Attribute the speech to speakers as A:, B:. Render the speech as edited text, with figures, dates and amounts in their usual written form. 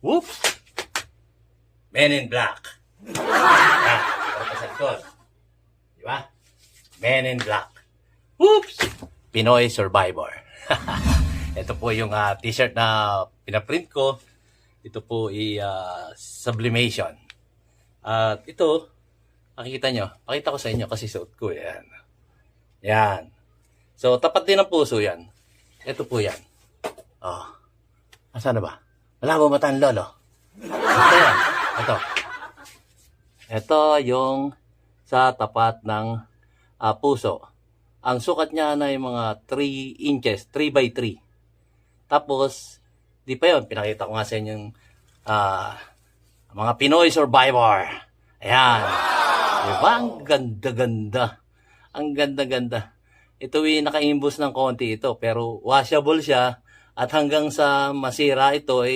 A: Whoops! Men in Black. Yan. Para sa likod. Di ba? Men in Black. Whoops! Pinoy Survivor. Ito po yung t-shirt na pinaprint ko. Ito po sublimation. At ito, makikita nyo. Pakita ko sa inyo kasi suot ko. Yan. Yan. So, tapat din ang puso yan. Ito po yan. Oh. Asan na ba? Wala ba mata ang lolo? Ito yan. Ito. Ito yung sa tapat ng puso. Ang sukat niya na yung mga 3 inches, 3 by 3. Tapos, di pa yun, pinakita ko nga sa inyo yung mga Pinoy Survivor. Ayan. Diba? Ang ganda-ganda. Ang ganda-ganda. Ito yung naka-imbus ng konti ito, pero washable siya at hanggang sa masira ito